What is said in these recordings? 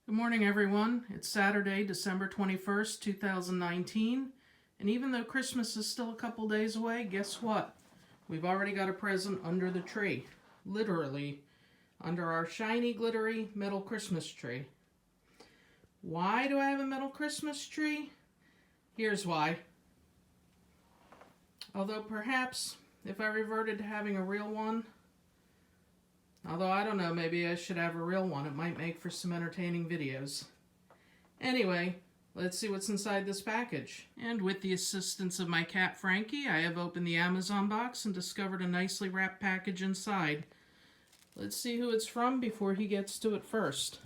Good morning, everyone. It's Saturday, December 21st, 2019. And even though Christmas is still a couple days away, guess what? We've already got a present under the tree. Literally, under our shiny, glittery metal Christmas tree. Why do I have a metal Christmas tree? Here's why. Although perhaps, if I reverted to having a real one, although I don't know, maybe I should have a real one. It might make for some entertaining videos. Anyway, let's see what's inside this package. And with the assistance of my cat Frankie, I have opened the Amazon box and discovered a nicely wrapped package inside. Let's see who it's from before he gets to it first.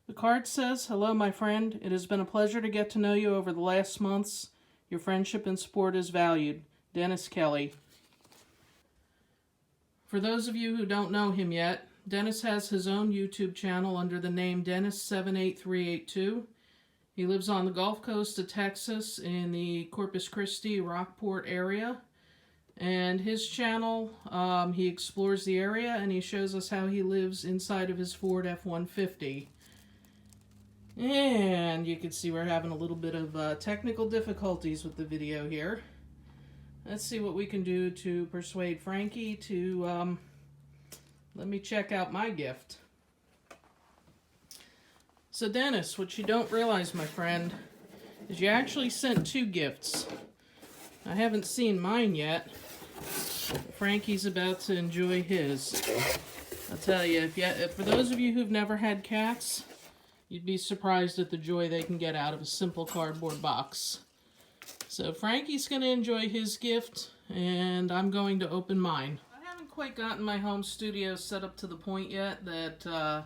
The card says, "Hello, my friend. It has been a pleasure to get to know you over the last months. Your friendship and support is valued. Dennis Kelly." For those of you who don't know him yet, Dennis has his own YouTube channel under the name Dennis78382. He lives on the Gulf Coast of Texas in the Corpus Christi, Rockport area. And his channel, he explores the area and he shows us how he lives inside of his Ford F150. And you can see we're having a little bit of technical difficulties with the video here. Let's see what we can do to persuade Frankie to let me check out my gift. So Dennis, what you don't realize, my friend, is you actually sent two gifts. I haven't seen mine yet. Frankie's about to enjoy his. I'll tell you, for those of you who've never had cats, you'd be surprised at the joy they can get out of a simple cardboard box. So Frankie's going to enjoy his gift, and I'm going to open mine. I haven't quite gotten my home studio set up to the point yet that I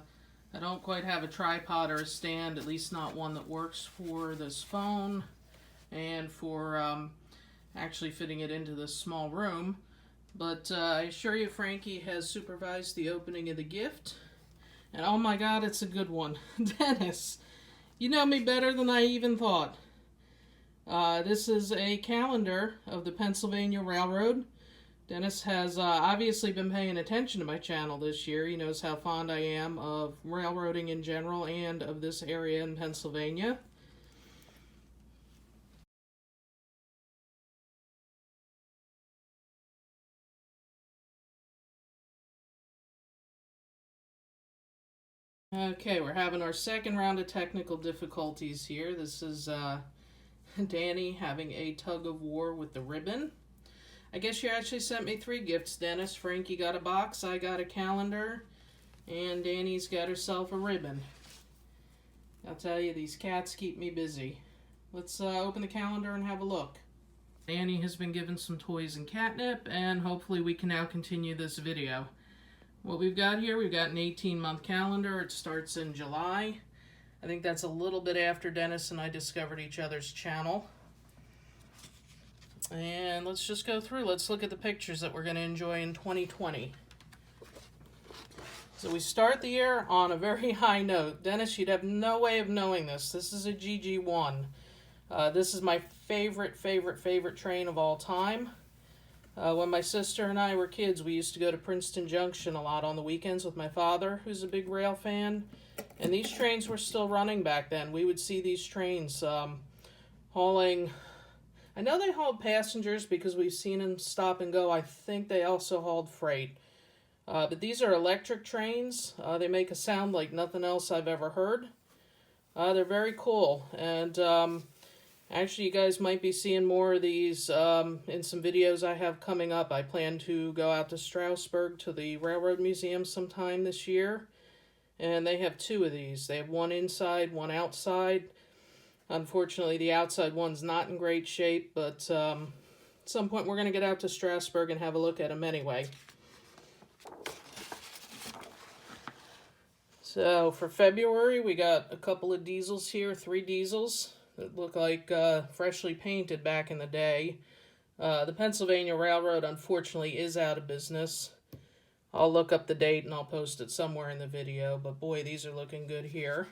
don't quite have a tripod or a stand, at least not one that works for this phone and for actually fitting it into this small room. But I assure you, Frankie has supervised the opening of the gift, and oh my God, it's a good one. Dennis, you know me better than I even thought. This is a calendar of the Pennsylvania Railroad. Dennis has obviously been paying attention to my channel this year. He knows how fond I am of railroading in general and of this area in Pennsylvania. Okay, we're having our second round of technical difficulties here. This is Danny having a tug of war with the ribbon. I guess you actually sent me three gifts, Dennis. Frankie got a box, I got a calendar, and Danny's got herself a ribbon. I'll tell you, these cats keep me busy. Let's open the calendar and have a look. Danny has been given some toys and catnip, and hopefully we can now continue this video. What we've got here, we've got an 18-month calendar. It starts in July. I think that's a little bit after Dennis and I discovered each other's channel. And let's just go through. Let's look at the pictures that we're going to enjoy in 2020. So we start the year on a very high note. Dennis, you'd have no way of knowing this. This is a GG1. This is my favorite train of all time. When my sister and I were kids, we used to go to Princeton Junction a lot on the weekends with my father, who's a big rail fan. And these trains were still running back then. We would see these trains hauling... I know they hauled passengers because we've seen them stop and go. I think they also hauled freight. But these are electric trains. They make a sound like nothing else I've ever heard. They're very cool. And actually, you guys might be seeing more of these in some videos I have coming up. I plan to go out to Strasbourg to the Railroad Museum sometime this year. And they have two of these. They have one inside, one outside. Unfortunately, the outside one's not in great shape, but at some point we're going to get out to Strasbourg and have a look at them anyway. So for February, we got a couple of diesels here, 3 diesels that look like freshly painted back in the day. The Pennsylvania Railroad, unfortunately, is out of business. I'll look up the date and I'll post it somewhere in the video, but boy, these are looking good here.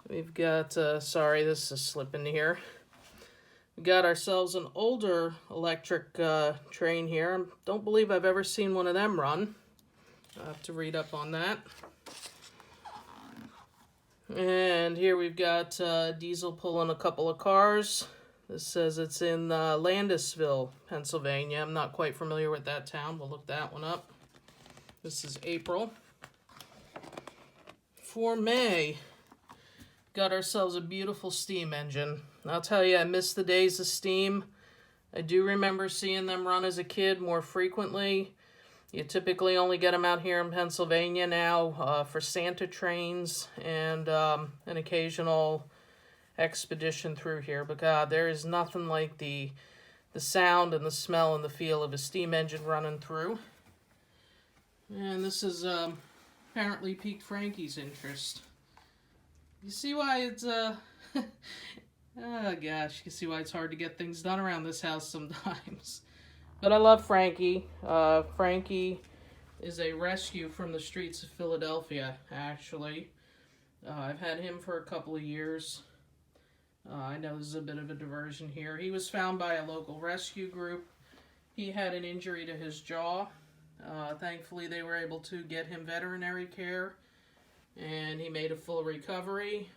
We've got, sorry, this is slipping here. We got ourselves an older electric train here. Don't believe I've ever seen one of them run. I'll have to read up on that. And here we've got Diesel pulling a couple of cars. This says it's in Landisville, Pennsylvania. I'm not quite familiar with that town. We'll look that one up. This is April. For May, got ourselves a beautiful steam engine. I'll tell you, I miss the days of steam. I do remember seeing them run as a kid more frequently. You typically only get them out here in Pennsylvania now for Santa trains and an occasional expedition through here. But God, there is nothing like the sound and the smell and the feel of a steam engine running through. And this is apparently piqued Frankie's interest. You see why it's oh gosh, you see why it's hard to get things done around this house sometimes. But I love Frankie. Frankie is a rescue from the streets of Philadelphia, actually. I've had him for a couple of years. I know this is a bit of a diversion here. He was found by a local rescue group. He had an injury to his jaw. Thankfully, they were able to get him veterinary care, and he made a full recovery.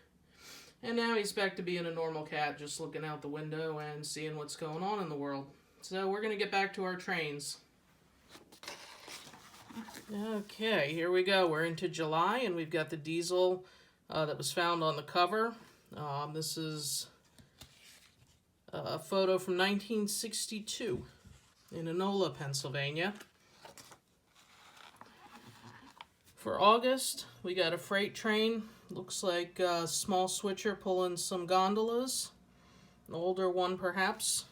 And now he's back to being a normal cat, just looking out the window and seeing what's going on in the world. So we're going to get back to our trains. Okay, here we go. We're into July, and we've got the Diesel that was found on the cover. This is a photo from 1962 in Enola, Pennsylvania. For August, we got a freight train. Looks like a small switcher pulling some gondolas. An older one, perhaps.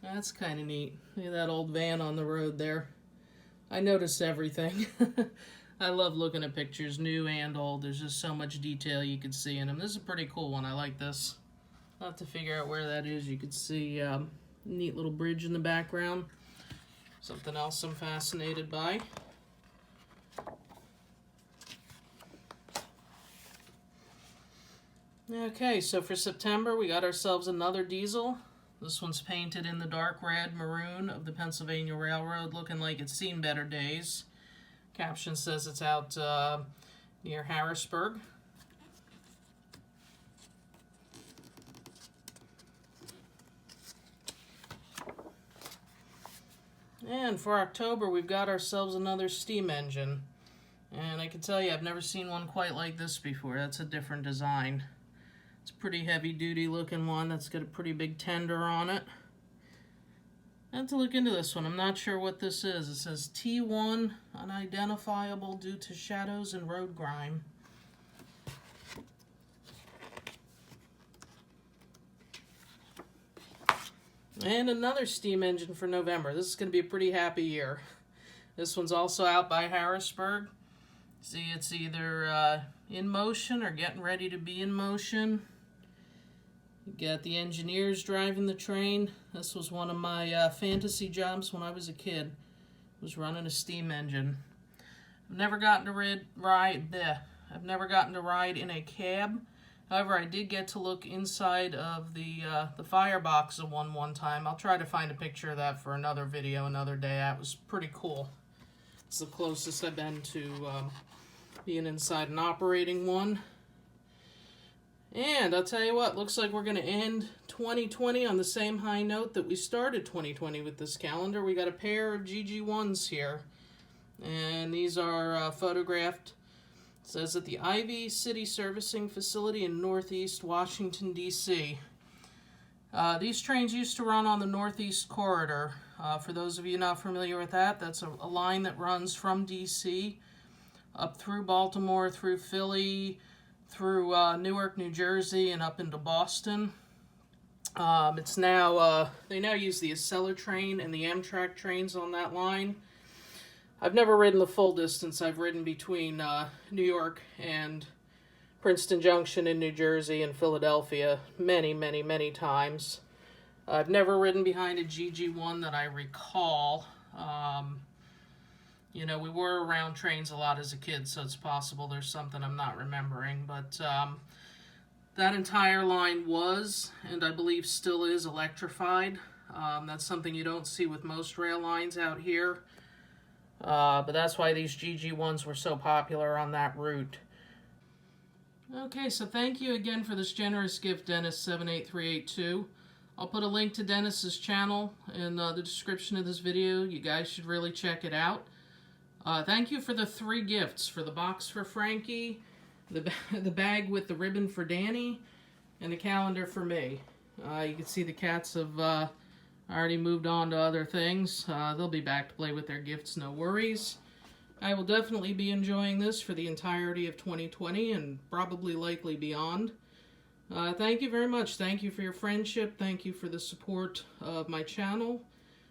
That's kind of neat. Look at that old van on the road there. I notice everything. I love looking at pictures, new and old. There's just so much detail you can see in them. This is a pretty cool one. I like this. I'll have to figure out where that is. You can see a neat little bridge in the background. Something else I'm fascinated by. Okay, so for September, we got ourselves another Diesel. This one's painted in the dark red maroon of the Pennsylvania Railroad, looking like it's seen better days. Caption says it's out near Harrisburg. And for October, we've got ourselves another steam engine. And I can tell you, I've never seen one quite like this before. That's a different design. It's a pretty heavy-duty looking one that's got a pretty big tender on it. I have to look into this one. I'm not sure what this is. It says T1, unidentifiable due to shadows and road grime. And another steam engine for November. This is going to be a pretty happy year. This one's also out by Harrisburg. See, it's either in motion or getting ready to be in motion. You got the engineers driving the train. This was one of my fantasy jobs when I was a kid. Was running a steam engine. I've never gotten to ride in a cab. However, I did get to look inside of the firebox of one time. I'll try to find a picture of that for another video another day. That was pretty cool. It's the closest I've been to being inside an operating one. And I'll tell you what, looks like we're going to end 2020 on the same high note that we started 2020 with this calendar. We got a pair of GG1s here. And these are photographed. It says at the Ivy City Servicing Facility in Northeast Washington, D.C. These trains used to run on the Northeast Corridor. For those of you not familiar with that, that's a line that runs from D.C. up through Baltimore, through Philly, through Newark, New Jersey, and up into Boston. It's now, they now use the Acela train and the Amtrak trains on that line. I've never ridden the full distance. I've ridden between New York and Princeton Junction in New Jersey and Philadelphia many times. I've never ridden behind a GG1 that I recall. You know, we were around trains a lot as a kid, so it's possible there's something I'm not remembering. But that entire line was, and I believe still is, electrified. That's something you don't see with most rail lines out here. But that's why these GG ones were so popular on that route. Okay, so thank you again for this generous gift, Dennis78382. I'll put a link to Dennis's channel in the description of this video. You guys should really check it out. Thank you for the 3 gifts, for the box for Frankie, the bag with the ribbon for Danny, and the calendar for me. You can see the cats have already moved on to other things. They'll be back to play with their gifts, no worries. I will definitely be enjoying this for the entirety of 2020 and probably likely beyond. Thank you very much. Thank you for your friendship. Thank you for the support of my channel.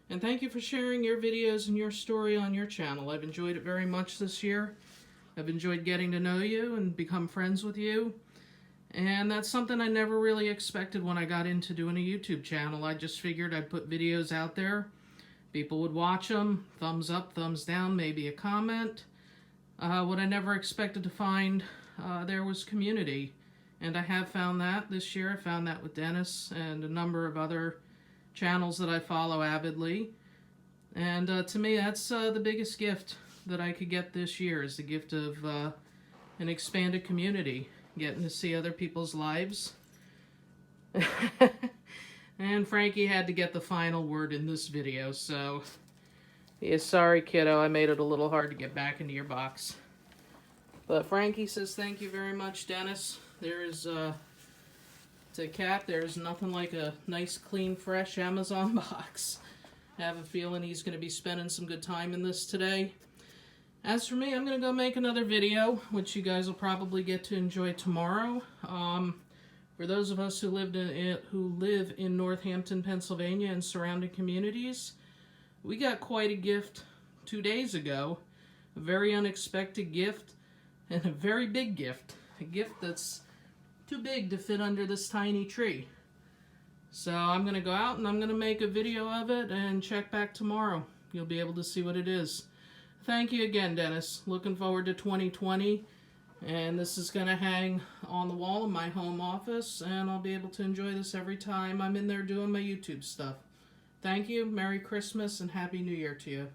And thank you for sharing your videos and your story on your channel. I've enjoyed it very much this year. I've enjoyed getting to know you and become friends with you. And that's something I never really expected when I got into doing a YouTube channel. I just figured I'd put videos out there. People would watch them, thumbs up, thumbs down, maybe a comment. What I never expected to find there was community. And I have found that this year. I found that with Dennis and a number of other channels that I follow avidly. And to me, that's the biggest gift that I could get this year, is the gift of an expanded community. Getting to see other people's lives. And Frankie had to get the final word in this video, so yeah, sorry kiddo, I made it a little hard to get back into your box. But Frankie says thank you very much, Dennis. There's to Cat, there's nothing like a nice, clean, fresh Amazon box. I have a feeling he's going to be spending some good time in this today. As for me, I'm going to go make another video, which you guys will probably get to enjoy tomorrow. For those of us who live in Northampton, Pennsylvania and surrounding communities, we got quite a gift 2 days ago. A very unexpected gift and a very big gift. A gift that's too big to fit under this tiny tree. So I'm going to go out and I'm going to make a video of it and check back tomorrow. You'll be able to see what it is. Thank you again, Dennis. Looking forward to 2020. And this is going to hang on the wall in my home office, and I'll be able to enjoy this every time I'm in there doing my YouTube stuff. Thank you, Merry Christmas, and Happy New Year to you.